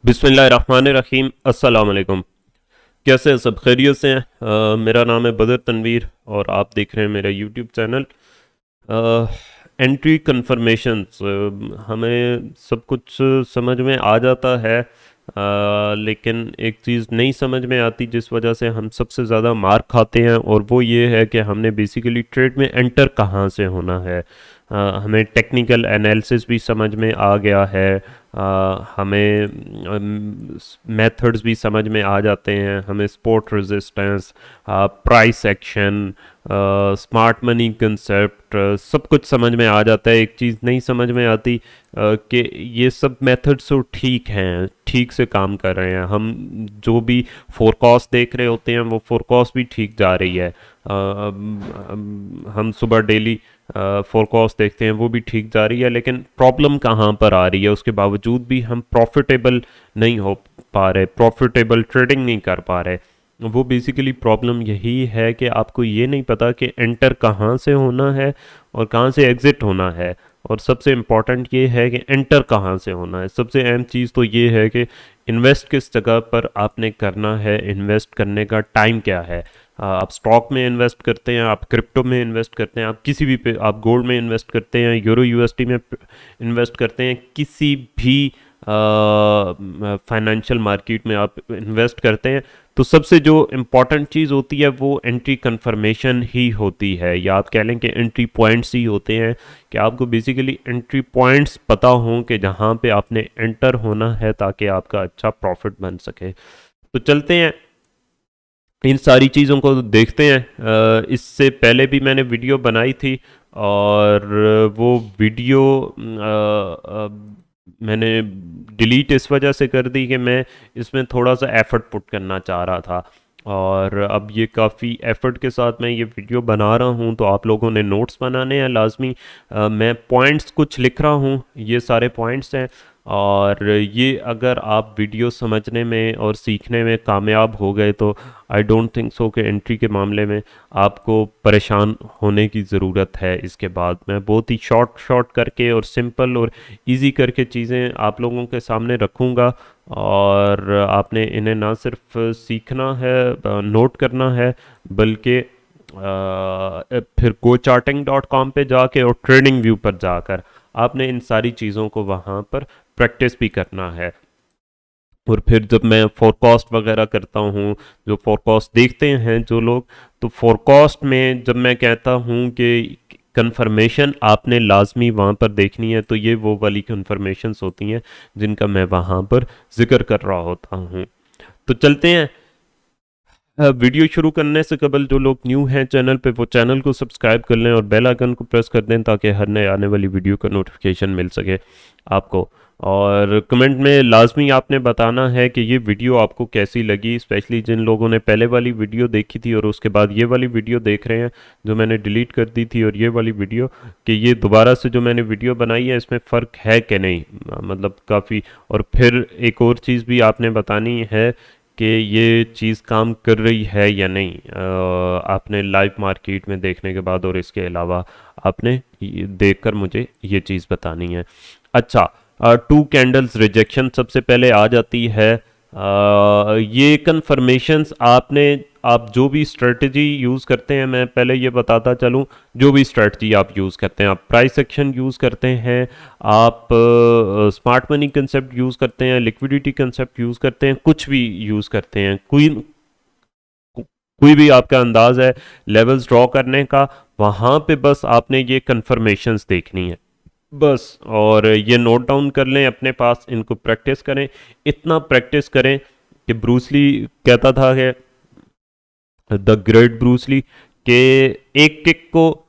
बिस्मिल्लाहिर्रहमानिर्रहीम। अस्सलाम वालेकुम। कैसे हैं सब? खैरियत से हैं? मेरा नाम है बदर तनवीर और आप देख रहे हैं मेरा यूट्यूब चैनल। एंट्री कन्फर्मेशंस हमें सब कुछ समझ में आ जाता है, लेकिन एक चीज़ नहीं समझ में आती जिस वजह से हम सबसे ज़्यादा मार खाते हैं, और वो ये है कि हमने बेसिकली ट्रेड में एंटर कहाँ से होना है। हमें टेक्निकल एनालिसिस भी समझ में आ गया है। हमें मेथड्स भी समझ में आ जाते हैं। हमें sport resistance, price action, smart money concept सब कुछ समझ में आ जाता है। एक चीज़ नहीं समझ में आती कि ये सब मेथड्स तो ठीक हैं, ठीक से काम कर रहे हैं। हम जो भी फोरकास्ट देख रहे होते हैं वो फोरकास्ट भी ठीक जा रही है। हम सुबह डेली फोरकास्ट देखते हैं वो भी ठीक जा रही है, लेकिन प्रॉब्लम कहाँ पर आ रही है? उसके बावजूद भी हम प्रॉफिटेबल नहीं हो पा रहे, प्रॉफिटेबल ट्रेडिंग नहीं कर पा रहे। वो बेसिकली प्रॉब्लम यही है कि आपको ये नहीं पता कि एंटर कहाँ से होना है और कहाँ से एग्ज़िट होना है। और सबसे इम्पॉर्टेंट ये है कि एंटर कहाँ से होना है। सबसे अहम चीज़ तो ये है कि इन्वेस्ट किस जगह पर आपने करना है, इन्वेस्ट करने का टाइम क्या है। आप स्टॉक में इन्वेस्ट करते हैं, आप क्रिप्टो में इन्वेस्ट करते हैं, आप किसी भी पे, आप गोल्ड में इन्वेस्ट करते हैं, यूरो यूएसडी में इन्वेस्ट करते हैं, किसी भी फाइनेंशियल मार्केट में आप इन्वेस्ट करते हैं, तो सबसे जो इम्पॉर्टेंट चीज़ होती है वो एंट्री कंफर्मेशन ही होती है, या आप कह लें कि एंट्री पॉइंट्स ही होते हैं। कि आपको बेसिकली एंट्री पॉइंट्स पता हों कि जहाँ पे आपने एंटर होना है ताकि आपका अच्छा प्रॉफिट बन सके। तो चलते हैं इन सारी चीज़ों को देखते हैं। इससे पहले भी मैंने वीडियो बनाई थी, और वो वीडियो मैंने डिलीट इस वजह से कर दी कि मैं इसमें थोड़ा सा एफर्ट पुट करना चाह रहा था। और अब ये काफ़ी एफर्ट के साथ मैं ये वीडियो बना रहा हूँ, तो आप लोगों ने नोट्स बनाने हैं लाजमी। मैं पॉइंट्स कुछ लिख रहा हूँ, ये सारे पॉइंट्स हैं। और ये अगर आप वीडियो समझने में और सीखने में कामयाब हो गए तो आई डोंट थिंक सो कि एंट्री के मामले में आपको परेशान होने की ज़रूरत है। इसके बाद मैं बहुत ही शॉर्ट शॉर्ट करके और सिंपल और इजी करके चीज़ें आप लोगों के सामने रखूँगा, और आपने इन्हें ना सिर्फ सीखना है, नोट करना है, बल्कि फिर GoCharting.com पे जाके और ट्रेडिंग व्यू पर जाकर आपने इन सारी चीज़ों को वहाँ पर प्रैक्टिस भी करना है। और फिर जब मैं फोरकास्ट वगैरह करता हूँ, जो फोरकास्ट देखते हैं जो लोग, तो फोरकास्ट में जब मैं कहता हूँ कि कंफर्मेशन आपने लाजमी वहाँ पर देखनी है, तो ये वो वाली कंफर्मेशंस होती हैं जिनका मैं वहाँ पर जिक्र कर रहा होता हूँ। तो चलते हैं। वीडियो शुरू करने से कबल जो लोग न्यू हैं चैनल पे, वो चैनल को सब्सक्राइब कर लें और बेल आइकन को प्रेस कर दें ताकि हर नए आने वाली वीडियो का नोटिफिकेशन मिल सके आपको। और कमेंट में लाजमी आपने बताना है कि ये वीडियो आपको कैसी लगी, स्पेशली जिन लोगों ने पहले वाली वीडियो देखी थी और उसके बाद ये वाली वीडियो देख रहे हैं जो मैंने डिलीट कर दी थी, और ये वाली वीडियो, कि ये दोबारा से जो मैंने वीडियो बनाई है इसमें फ़र्क है कि नहीं, मतलब काफ़ी। और फिर एक और चीज़ भी आपने बतानी है कि ये चीज़ काम कर रही है या नहीं, आपने लाइव मार्केट में देखने के बाद, और इसके अलावा आपने देखकर मुझे ये चीज़ बतानी है। अच्छा, टू कैंडल्स रिजेक्शन सबसे पहले आ जाती है। ये कन्फर्मेशंस आपने, आप जो भी स्ट्रेटजी यूज़ करते हैं, मैं पहले ये बताता चलूँ, जो भी स्ट्रेटजी आप यूज़ करते हैं, आप प्राइस एक्शन यूज़ करते हैं, आप स्मार्ट मनी कंसेप्ट यूज़ करते हैं, लिक्विडिटी कंसेप्ट यूज़ करते हैं, कुछ भी यूज़ करते हैं, कोई भी आपका अंदाज है लेवल्स ड्रॉ करने का, वहाँ पे बस आपने ये कन्फर्मेशंस देखनी है बस। और ये नोट डाउन कर लें अपने पास, इनको प्रैक्टिस करें, इतना प्रैक्टिस करें कि ब्रूसली कहता था कि द ग्रेट ब्रूसली, के एक किक को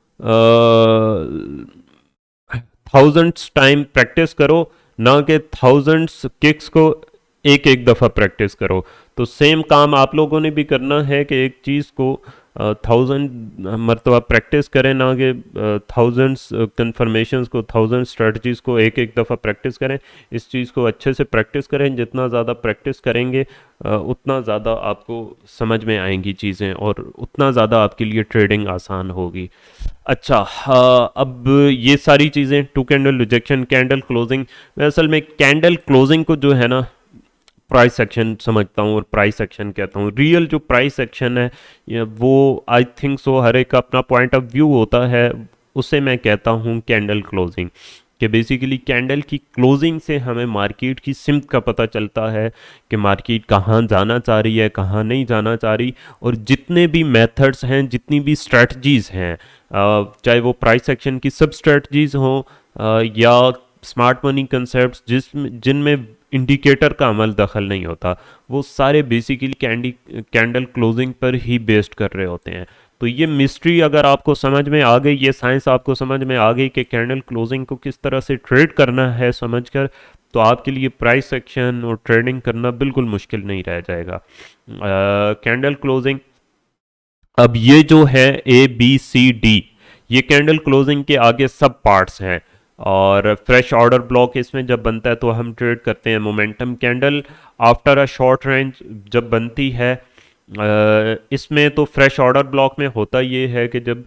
थाउजेंड्स टाइम प्रैक्टिस करो, ना कि थाउजेंड्स किक्स को एक एक दफ़ा प्रैक्टिस करो। तो सेम काम आप लोगों ने भी करना है कि एक चीज़ को थाउजेंड मरतबा प्रैक्टिस करें, ना कि थाउजेंड्स कन्फर्मेशंस को, थाउजेंड स्ट्रेटजीज़ को एक एक दफ़ा प्रैक्टिस करें। इस चीज़ को अच्छे से प्रैक्टिस करें, जितना ज़्यादा प्रैक्टिस करेंगे उतना ज़्यादा आपको समझ में आएंगी चीज़ें, और उतना ज़्यादा आपके लिए ट्रेडिंग आसान होगी। अच्छा, हाँ, अब ये सारी चीज़ें, two candle rejection, candle closing, असल में कैंडल क्लोजिंग को जो है ना, प्राइस एक्शन समझता हूँ और प्राइस एक्शन कहता हूँ। रियल जो प्राइस एक्शन है वो आई थिंक सो हर एक का अपना पॉइंट ऑफ व्यू होता है, उसे मैं कहता हूँ कैंडल क्लोजिंग। कि बेसिकली कैंडल की क्लोजिंग से हमें मार्केट की सिमत का पता चलता है कि मार्केट कहाँ जाना चाह रही है, कहाँ नहीं जाना चाह रही। और जितने भी मेथड्स हैं, जितनी भी स्ट्रेटजीज़ हैं, चाहे वो प्राइस एक्शन की सब स्ट्रेटजीज़ हों या स्मार्ट मनी कंसेप्ट जिनमें इंडिकेटर का अमल दखल नहीं होता, वो सारे बेसिकली कैंडल क्लोजिंग पर ही बेस्ड कर रहे होते हैं। तो ये मिस्ट्री अगर आपको समझ में आ गई, ये साइंस आपको समझ में आ गई कि कैंडल क्लोजिंग को किस तरह से ट्रेड करना है समझकर, तो आपके लिए प्राइस एक्शन और ट्रेडिंग करना बिल्कुल मुश्किल नहीं रह जाएगा। कैंडल क्लोजिंग, अब ये जो है ABCD, ये कैंडल क्लोजिंग के आगे सब पार्ट्स हैं। और फ्रेश ऑर्डर ब्लॉक इसमें जब बनता है तो हम ट्रेड करते हैं momentum candle after a short range जब बनती है। इसमें तो फ्रेश ऑर्डर ब्लॉक में होता ये है कि जब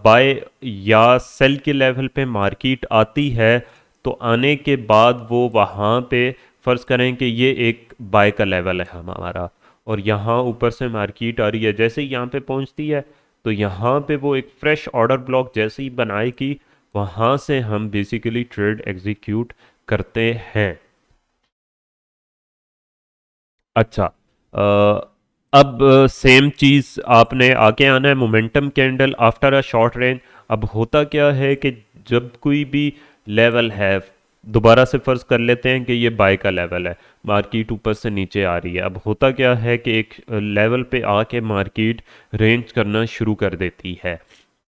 बाय या सेल के लेवल पे मार्केट आती है, तो आने के बाद वो वहाँ पे फ़र्ज़ करें कि ये एक बाय का लेवल है हमारा, और यहाँ ऊपर से मार्केट आ रही है, जैसे ही यहाँ पे पहुँचती है तो यहाँ पे वो एक फ्रेश ऑर्डर ब्लॉक जैसे ही बनाएगी, वहाँ से हम बेसिकली ट्रेड एग्जीक्यूट करते हैं। अच्छा, अब सेम चीज़ आपने आगे आना है momentum candle after a short range. अब होता क्या है कि जब कोई भी लेवल है, दोबारा से फर्ज कर लेते हैं कि ये बाय का लेवल है, मार्केट ऊपर से नीचे आ रही है। अब होता क्या है कि एक लेवल पे आके मार्केट रेंज करना शुरू कर देती है।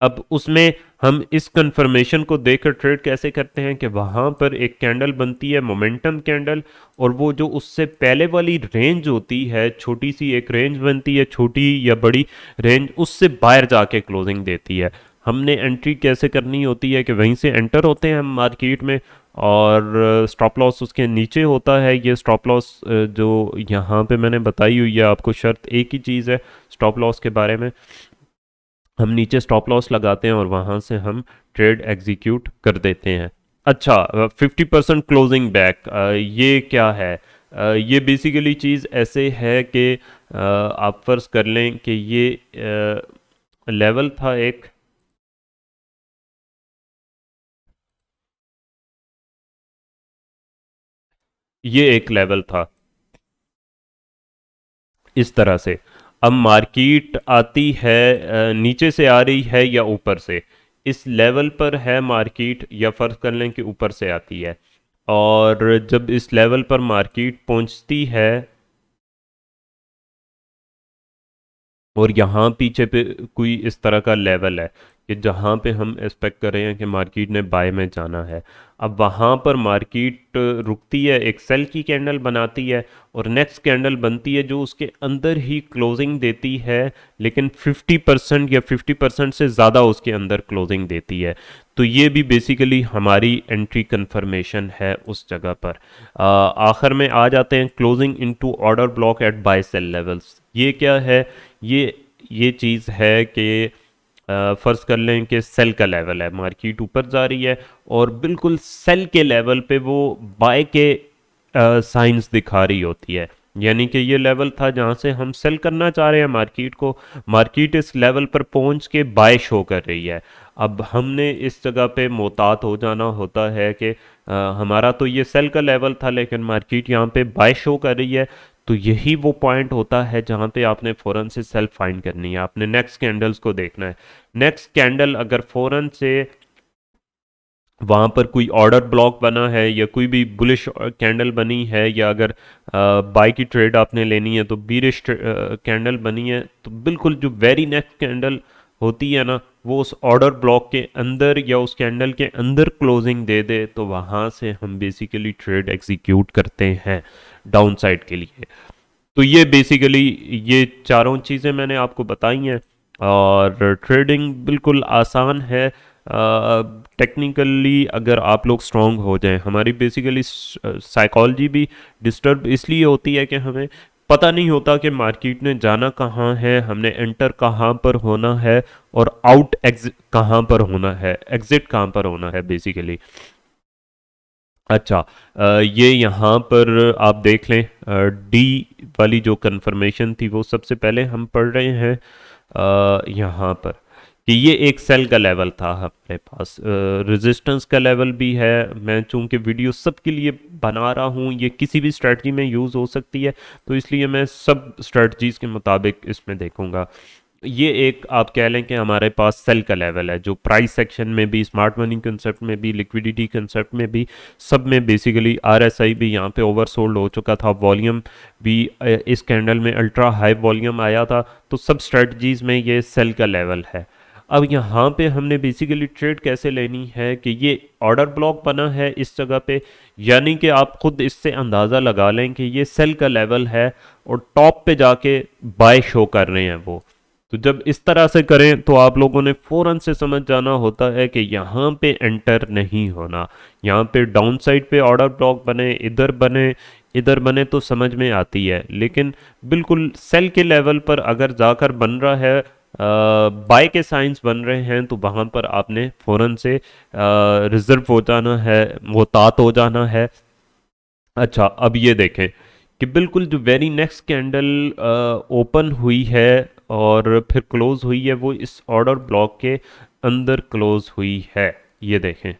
अब उसमें हम इस कंफर्मेशन को देखकर ट्रेड कैसे करते हैं कि वहाँ पर एक कैंडल बनती है मोमेंटम कैंडल, और वो जो उससे पहले वाली रेंज होती है, छोटी सी एक रेंज बनती है, छोटी या बड़ी रेंज, उससे बाहर जाके क्लोजिंग देती है। हमने एंट्री कैसे करनी होती है कि वहीं से एंटर होते हैं हम मार्केट में, और स्टॉप लॉस उसके नीचे होता है। ये स्टॉप लॉस जो यहाँ पे मैंने बताई हुई है आपको, शर्त एक ही चीज़ है स्टॉप लॉस के बारे में, हम नीचे स्टॉप लॉस लगाते हैं और वहां से हम ट्रेड एग्जीक्यूट कर देते हैं। अच्छा, 50% क्लोजिंग बैक, ये क्या है? ये बेसिकली चीज़ ऐसे है कि आप फर्ज कर लें कि ये लेवल था एक, ये एक लेवल था इस तरह से। अब मार्केट आती है, नीचे से आ रही है या ऊपर से, इस लेवल पर है मार्केट, या फर्ज कर लें कि ऊपर से आती है। और जब इस लेवल पर मार्केट पहुंचती है और यहाँ पीछे पे कोई इस तरह का लेवल है कि जहाँ पे हम एक्सपेक्ट कर रहे हैं कि मार्केट ने बाय में जाना है, अब वहाँ पर मार्केट रुकती है, एक सेल की कैंडल बनाती है, और नेक्स्ट कैंडल बनती है जो उसके अंदर ही क्लोजिंग देती है, लेकिन 50% या 50% से ज़्यादा उसके अंदर क्लोजिंग देती है। तो ये भी बेसिकली हमारी एंट्री कंफर्मेशन है उस जगह पर। आखिर में आ जाते हैं closing into order block at buy sell levels. ये क्या है? ये ये चीज़ है कि फ़र्ज़ कर लें कि सेल का लेवल है, मार्केट ऊपर जा रही है और बिल्कुल सेल के लेवल पे वो बाय के साइंस दिखा रही होती है। यानी कि ये लेवल था जहाँ से हम सेल करना चाह रहे हैं मार्केट को, मार्केट इस लेवल पर पहुँच के बाय शो कर रही है। अब हमने इस जगह पे मोहतात हो जाना होता है कि हमारा तो ये सेल का लेवल था, लेकिन मार्केट यहाँ पे बाय शो कर रही है। तो यही वो पॉइंट होता है जहाँ पे आपने फ़ौरन से सेल्फ फाइंड करनी है, आपने नेक्स्ट कैंडल्स को देखना है। नेक्स्ट कैंडल अगर फ़ौरन से वहाँ पर कोई ऑर्डर ब्लॉक बना है या कोई भी बुलिश कैंडल बनी है, या अगर बाई की ट्रेड आपने लेनी है तो बीरिश कैंडल बनी है, तो बिल्कुल जो वेरी नेक्स्ट कैंडल होती है ना, वो उस ऑर्डर ब्लॉक के अंदर या उस कैंडल के अंदर क्लोजिंग दे दे, तो वहाँ से हम बेसिकली ट्रेड एग्जीक्यूट करते हैं डाउन साइड के लिए। तो ये बेसिकली ये चारों चीज़ें मैंने आपको बताई हैं, और ट्रेडिंग बिल्कुल आसान है। टेक्निकली अगर आप लोग स्ट्रांग हो जाएं, हमारी बेसिकली साइकोलॉजी भी डिस्टर्ब इसलिए होती है कि हमें पता नहीं होता कि मार्केट ने जाना कहाँ है, हमने एंटर कहाँ पर होना है, और आउट एग्जिट कहाँ पर होना है, एग्जिट कहाँ पर होना है बेसिकली। अच्छा, ये यहाँ पर आप देख लें, डी वाली जो कंफर्मेशन थी वो सबसे पहले हम पढ़ रहे हैं यहाँ पर, कि ये एक सेल का लेवल था अपने पास, रेजिस्टेंस का लेवल भी है। मैं चूंकि वीडियो सबके लिए बना रहा हूँ, ये किसी भी स्ट्रेटजी में यूज़ हो सकती है, तो इसलिए मैं सब स्ट्रेटजीज़ के मुताबिक इसमें देखूंगा। ये एक आप कह लें कि हमारे पास सेल का लेवल है, जो प्राइस सेक्शन में भी, स्मार्ट मनी कंसेप्ट में भी, लिक्विडिटी कंसेप्ट में भी, सब में बेसिकली आरएसआई भी यहाँ पे ओवरसोल्ड हो चुका था, वॉल्यूम भी इस कैंडल में अल्ट्रा हाई वॉल्यूम आया था, तो सब स्ट्रेटजीज में ये सेल का लेवल है। अब यहाँ पे हमने बेसिकली ट्रेड कैसे लेनी है, कि ये ऑर्डर ब्लॉक बना है इस जगह पे, यानी कि आप खुद इससे अंदाज़ा लगा लें कि ये सेल का लेवल है और टॉप पे जाके बाय शो कर रहे हैं वो। तो जब इस तरह से करें तो आप लोगों ने फ़ौरन से समझ जाना होता है कि यहाँ पे एंटर नहीं होना। यहाँ पे डाउन साइड पे ऑर्डर ब्लॉक बने, इधर बने तो समझ में आती है, लेकिन बिल्कुल सेल के लेवल पर अगर जाकर बन रहा है, बाय के साइंस बन रहे हैं, तो वहाँ पर आपने फ़ौरन से रिजर्व हो जाना है, मुहतात हो जाना है। अच्छा, अब ये देखें कि बिल्कुल जो वेरी नेक्स्ट कैंडल ओपन हुई है और फिर क्लोज हुई है, वो इस ऑर्डर ब्लॉक के अंदर क्लोज हुई है। ये देखें,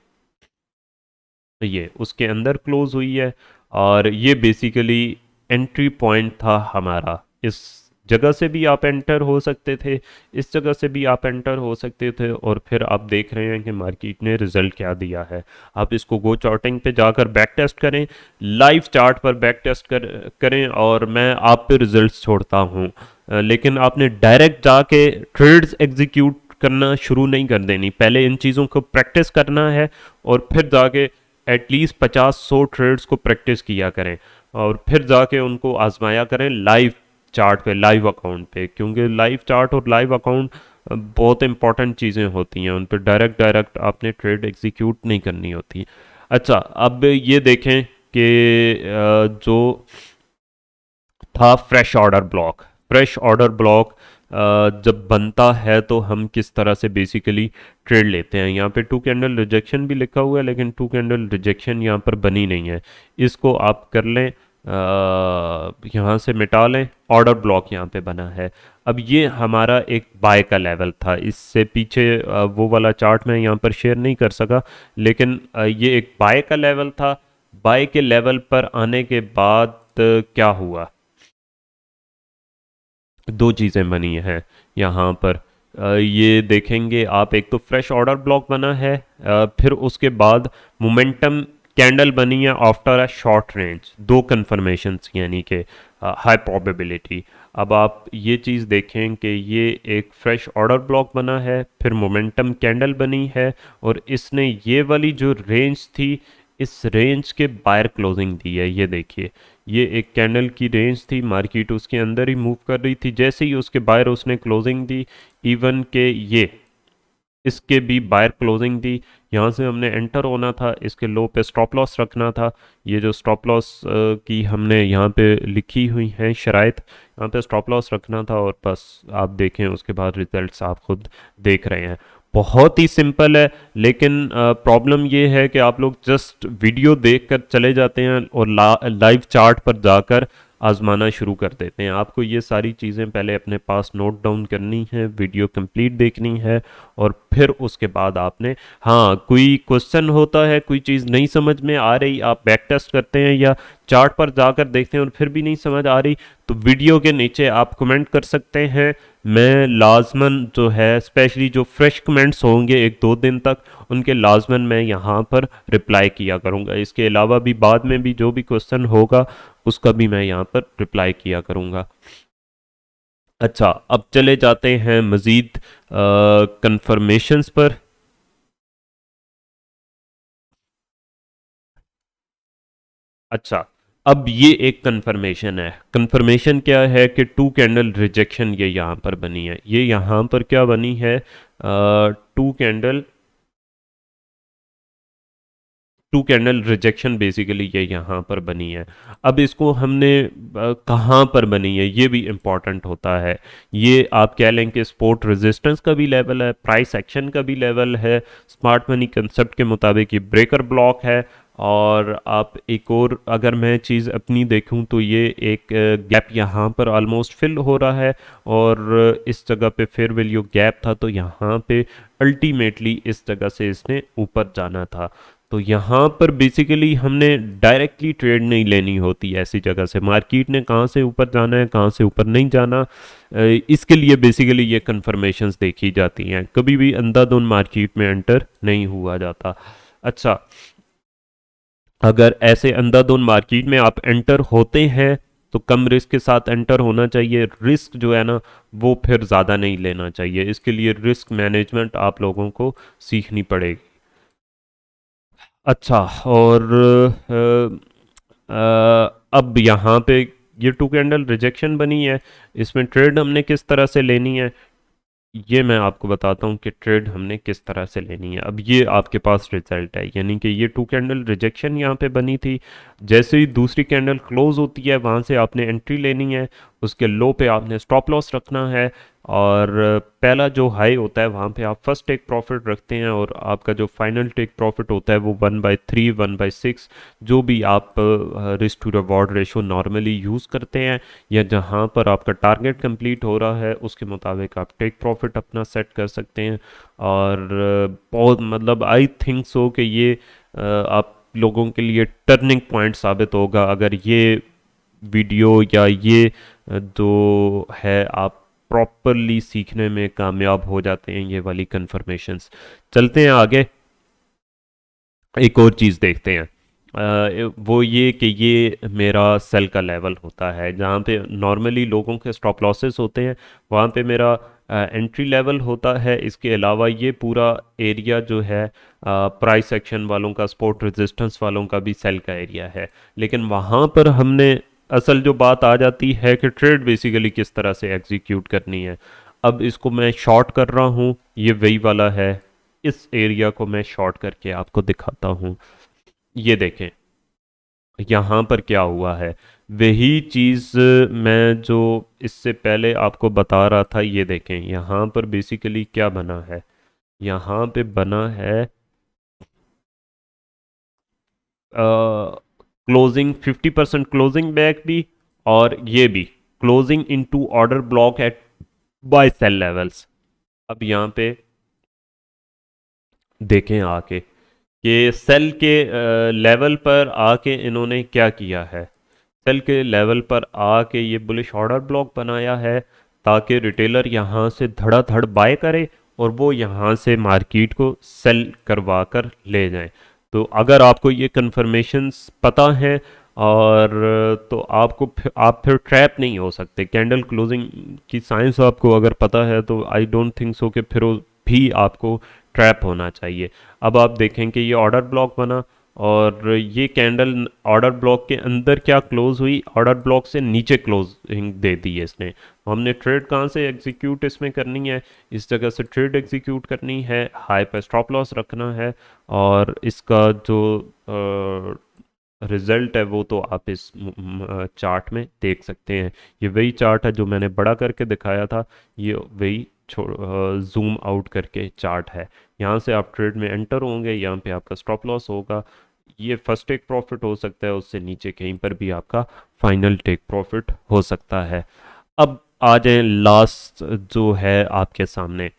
ये उसके अंदर क्लोज हुई है, और ये बेसिकली एंट्री पॉइंट था हमारा। इस जगह से भी आप एंटर हो सकते थे, इस जगह से भी आप एंटर हो सकते थे, और फिर आप देख रहे हैं कि मार्केट ने रिजल्ट क्या दिया है। आप इसको गो चार्टिंग पे जाकर बैक टेस्ट करें, लाइव चार्ट पर बैक टेस्ट करें, और मैं आप पे रिजल्ट्स छोड़ता हूँ। लेकिन आपने डायरेक्ट जाके ट्रेड्स एग्जीक्यूट करना शुरू नहीं कर देनी, पहले इन चीज़ों को प्रैक्टिस करना है, और फिर जाके एटलीस्ट 50-100 ट्रेड्स को प्रैक्टिस किया करें, और फिर जाके उनको आजमाया करें लाइव चार्ट पे, लाइव अकाउंट पे, क्योंकि लाइव चार्ट और लाइव अकाउंट बहुत इंपॉर्टेंट चीज़ें होती हैं, उन पर डायरेक्ट डायरेक्ट आपने ट्रेड एग्जीक्यूट नहीं करनी होती। अच्छा, अब ये देखें कि जो था fresh order block, fresh order block जब बनता है तो हम किस तरह से बेसिकली ट्रेड लेते हैं। यहाँ पे टू कैंडल रिजेक्शन भी लिखा हुआ है, लेकिन टू कैंडल रिजेक्शन यहाँ पर बनी नहीं है, इसको आप कर लें, यहाँ से मिटा लें। ऑर्डर ब्लॉक यहाँ पे बना है। अब ये हमारा एक बाय का लेवल था, इससे पीछे वो वाला चार्ट मैं यहाँ पर शेयर नहीं कर सका, लेकिन ये एक बाय का लेवल था। बाय के लेवल पर आने के बाद क्या हुआ, दो चीज़ें बनी हैं यहाँ पर। ये देखेंगे आप, एक तो फ्रेश ऑर्डर ब्लॉक बना है, फिर उसके बाद मोमेंटम कैंडल बनी है आफ्टर अ शॉर्ट रेंज, दो कन्फर्मेशंस यानी कि हाई प्रोबेबिलिटी। अब आप ये चीज़ देखें कि ये एक फ्रेश ऑर्डर ब्लॉक बना है, फिर मोमेंटम कैंडल बनी है, और इसने ये वाली जो रेंज थी, इस रेंज के बायर क्लोजिंग दी है। ये देखिए, ये एक कैंडल की रेंज थी, मार्केट उसके अंदर ही मूव कर रही थी, जैसे ही उसके बायर उसने क्लोजिंग दी, इवन के ये इसके भी बायर क्लोजिंग दी। यहाँ से हमने एंटर होना था, इसके लो पे स्टॉप लॉस रखना था। ये जो स्टॉप लॉस की हमने यहाँ पे लिखी हुई हैं शराइत, यहाँ पे स्टॉप लॉस रखना था, और बस आप देखें उसके बाद रिजल्ट्स आप खुद देख रहे हैं। बहुत ही सिंपल है, लेकिन प्रॉब्लम ये है कि आप लोग जस्ट वीडियो देखकर चले जाते हैं और लाइव चार्ट पर जाकर आजमाना शुरू कर देते हैं। आपको ये सारी चीज़ें पहले अपने पास नोट डाउन करनी है, वीडियो कंप्लीट देखनी है, और फिर उसके बाद आपने, हाँ, कोई क्वेश्चन होता है, कोई चीज़ नहीं समझ में आ रही, आप बैक टेस्ट करते हैं या चार्ट पर जाकर देखते हैं और फिर भी नहीं समझ आ रही, तो वीडियो के नीचे आप कमेंट कर सकते हैं। मैं लाजमन जो है, स्पेशली जो फ्रेश कमेंट्स होंगे 1-2 दिन तक, उनके लाजमन मैं यहाँ पर रिप्लाई किया करूँगा। इसके अलावा भी बाद में भी जो भी क्वेश्चन होगा उसका भी मैं यहाँ पर रिप्लाई किया करूँगा। अच्छा, अब चले जाते हैं मज़ीद कंफर्मेशंस पर। अच्छा, अब ये एक कंफर्मेशन है। कंफर्मेशन क्या है कि टू कैंडल रिजेक्शन ये यहाँ पर बनी है। ये यहाँ पर क्या बनी है, टू कैंडल रिजेक्शन बेसिकली ये यहाँ पर बनी है। अब इसको हमने कहाँ पर बनी है, ये भी इम्पॉर्टेंट होता है। ये आप कह लें कि सपोर्ट रेजिस्टेंस का भी लेवल है, प्राइस एक्शन का भी लेवल है। स्मार्ट मनी कंसेप्ट के मुताबिक ये ब्रेकर ब्लॉक है, और आप एक और अगर मैं चीज़ अपनी देखूं तो ये एक गैप यहाँ पर ऑलमोस्ट फिल हो रहा है, और इस जगह पे फेयर वैल्यू गैप था, तो यहाँ पे अल्टीमेटली इस जगह से इसने ऊपर जाना था। तो यहाँ पर बेसिकली हमने डायरेक्टली ट्रेड नहीं लेनी होती ऐसी जगह से, मार्केट ने कहाँ से ऊपर जाना है कहाँ से ऊपर नहीं जाना, इसके लिए बेसिकली ये कन्फर्मेशंस देखी जाती हैं, कभी भी अंधाधुंध मार्केट में एंटर नहीं हुआ जाता। अच्छा, अगर ऐसे अंधाधुंध मार्केट में आप एंटर होते हैं तो कम रिस्क के साथ एंटर होना चाहिए, रिस्क जो है ना वो फिर ज़्यादा नहीं लेना चाहिए, इसके लिए रिस्क मैनेजमेंट आप लोगों को सीखनी पड़ेगी। अच्छा, और अब यहाँ पे ये टू कैंडल रिजेक्शन बनी है, इसमें ट्रेड हमने किस तरह से लेनी है ये मैं आपको बताता हूँ कि ट्रेड हमने किस तरह से लेनी है। अब ये आपके पास रिजल्ट है, यानी कि ये टू कैंडल रिजेक्शन यहाँ पे बनी थी, जैसे ही दूसरी कैंडल क्लोज होती है वहाँ से आपने एंट्री लेनी है, उसके लो पे आपने स्टॉप लॉस रखना है, और पहला जो हाई होता है वहाँ पे आप फर्स्ट टेक प्रॉफिट रखते हैं, और आपका जो फाइनल टेक प्रॉफिट होता है वो 1/3 1/6, जो भी आप risk to reward ratio normally use करते हैं, या जहाँ पर आपका टारगेट कंप्लीट हो रहा है उसके मुताबिक आप टेक प्रॉफिट अपना सेट कर सकते हैं। और बहुत मतलब आई थिंक सो कि ये आप लोगों के लिए टर्निंग पॉइंट साबित होगा अगर ये वीडियो या ये जो है आप प्रॉपरली सीखने में कामयाब हो जाते हैं ये वाली कन्फर्मेशंस। चलते हैं आगे, एक और चीज़ देखते हैं। वो ये कि ये मेरा सेल का लेवल होता है, जहाँ पे नॉर्मली लोगों के स्टॉप लॉसेस होते हैं वहाँ पे मेरा एंट्री लेवल होता है। इसके अलावा ये पूरा एरिया जो है प्राइस एक्शन वालों का, सपोर्ट रेजिस्टेंस वालों का भी सेल का एरिया है। लेकिन वहाँ पर हमने असल जो बात आ जाती है कि ट्रेड बेसिकली किस तरह से एग्जीक्यूट करनी है। अब इसको मैं शॉर्ट कर रहा हूँ, ये वही वाला है, इस एरिया को मैं शॉर्ट करके आपको दिखाता हूँ। ये देखें यहाँ पर क्या हुआ है, वही चीज़ मैं जो इससे पहले आपको बता रहा था। ये देखें यहाँ पर बेसिकली क्या बना है, यहाँ पे बना है क्लोजिंग 50% क्लोजिंग बैक भी, और ये भी closing into order block at buy sell levels. अब यहाँ पे देखें आके कि सेल के लेवल पर आके इन्होंने क्या किया है, सेल के लेवल पर आके ये बुलिश ऑर्डर ब्लॉक बनाया है ताकि रिटेलर यहाँ से धड़ाधड़ बाय करे और वो यहाँ से मार्केट को सेल करवा कर ले जाएं। तो अगर आपको ये कन्फर्मेशंस पता है और तो आप फिर ट्रैप नहीं हो सकते। कैंडल क्लोजिंग की साइंस आपको अगर पता है तो आई डोंट थिंक सो कि फिर भी आपको ट्रैप होना चाहिए। अब आप देखें कि ये ऑर्डर ब्लॉक बना और ये कैंडल ऑर्डर ब्लॉक के अंदर क्या क्लोज हुई, ऑर्डर ब्लॉक से नीचे क्लोजिंग दे दी है इसने। हमने ट्रेड कहाँ से एग्जीक्यूट इसमें करनी है, इस जगह से ट्रेड एग्जीक्यूट करनी है, हाई पर स्टॉप लॉस रखना है, और इसका जो रिजल्ट है वो तो आप इस चार्ट में देख सकते हैं। ये वही चार्ट है जो मैंने बड़ा करके दिखाया था, ये वही जूम आउट करके चार्ट है। यहाँ से आप ट्रेड में एंटर होंगे, यहाँ पे आपका स्टॉप लॉस होगा, ये फर्स्ट टेक प्रॉफिट हो सकता है, उससे नीचे कहीं पर भी आपका फाइनल टेक प्रॉफिट हो सकता है। अब आ जाए लास्ट जो है आपके सामने,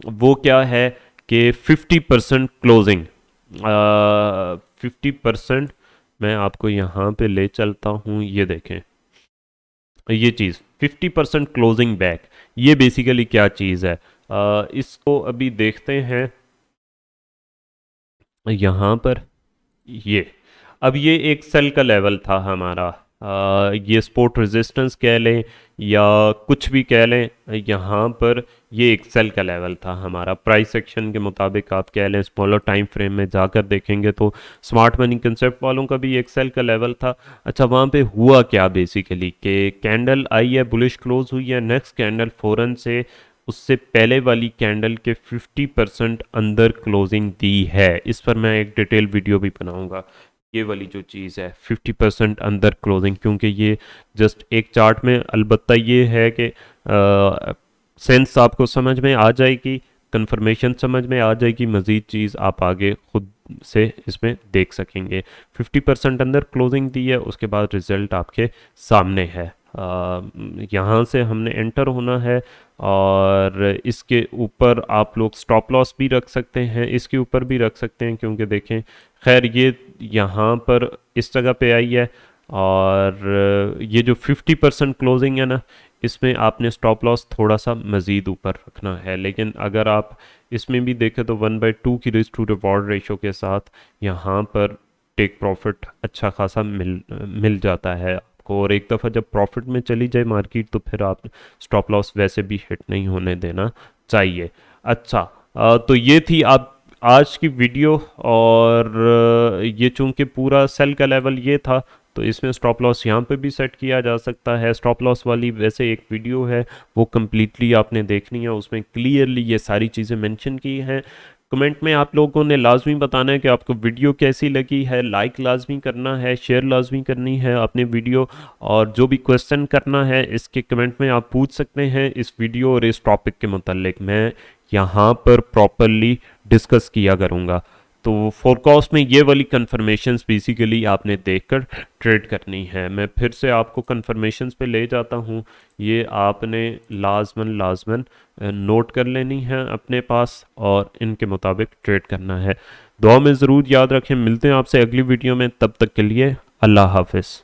वो क्या है कि 50% क्लोजिंग, 50% मैं आपको यहाँ पे ले चलता हूँ। ये देखें ये चीज़ 50% क्लोजिंग बैक, ये बेसिकली क्या चीज़ है, इसको अभी देखते हैं यहाँ पर। ये अब ये एक सेल का लेवल था हमारा, ये सपोर्ट रेजिस्टेंस कह लें या कुछ भी कह लें, यहाँ पर ये एक सेल का लेवल था हमारा। प्राइस सेक्शन के मुताबिक आप कह लें, स्मॉलर टाइम फ्रेम में जाकर देखेंगे तो स्मार्ट मनी कंसेप्ट वालों का भी एक सेल का लेवल था। अच्छा, वहाँ पे हुआ क्या बेसिकली कि कैंडल आई है, बुलिश क्लोज हुई है, नेक्स्ट कैंडल फ़ौरन से उससे पहले वाली कैंडल के 50% अंदर क्लोजिंग दी है। इस पर मैं एक डिटेल वीडियो भी बनाऊंगा। ये वाली जो चीज़ है 50% अंदर क्लोजिंग, क्योंकि ये जस्ट एक चार्ट में, अलबत्ता ये है कि सेंस आपको समझ में आ जाएगी, कंफर्मेशन समझ में आ जाएगी, मज़ीद चीज़ आप आगे खुद से इसमें देख सकेंगे। 50% अंदर क्लोजिंग दी है, उसके बाद रिज़ल्ट आपके सामने है। यहाँ से हमने एंटर होना है और इसके ऊपर आप लोग स्टॉप लॉस भी रख सकते हैं, इसके ऊपर भी रख सकते हैं, क्योंकि देखें खैर ये यहाँ पर इस जगह पे आई है और ये जो 50% क्लोजिंग है ना, इसमें आपने स्टॉप लॉस थोड़ा सा मज़ीद ऊपर रखना है। लेकिन अगर आप इसमें भी देखें तो 1/2 की रिस्क टू रिवॉर्ड रेशो के साथ यहाँ पर टेक प्रॉफिट अच्छा खासा मिल जाता है आपको। और एक दफ़ा जब प्रॉफिट में चली जाए मार्केट तो फिर आप स्टॉप लॉस वैसे भी हिट नहीं होने देना चाहिए। अच्छा, तो ये थी आप आज की वीडियो। और ये चूंकि पूरा सेल का लेवल ये था तो इसमें स्टॉप लॉस यहाँ पे भी सेट किया जा सकता है। स्टॉप लॉस वाली वैसे एक वीडियो है, वो कम्प्लीटली आपने देखनी है, उसमें क्लियरली ये सारी चीज़ें मेंशन की हैं। कमेंट में आप लोगों ने लाजमी बताना है कि आपको वीडियो कैसी लगी है, लाइक लाजमी करना है, शेयर लाजमी करनी है अपने वीडियो, और जो भी क्वेश्चन करना है इसके कमेंट में आप पूछ सकते हैं इस वीडियो और इस टॉपिक के मुतालिक। मैं यहाँ पर प्रॉपरली डिस्कस किया करूँगा। तो फोरकास्ट में ये वाली कंफर्मेशंस बेसिकली आपने देखकर ट्रेड करनी है। मैं फिर से आपको कंफर्मेशंस पे ले जाता हूँ, ये आपने लाजमन नोट कर लेनी है अपने पास और इनके मुताबिक ट्रेड करना है। दुआ में ज़रूर याद रखें। मिलते हैं आपसे अगली वीडियो में, तब तक के लिए अल्लाह हाफिज़।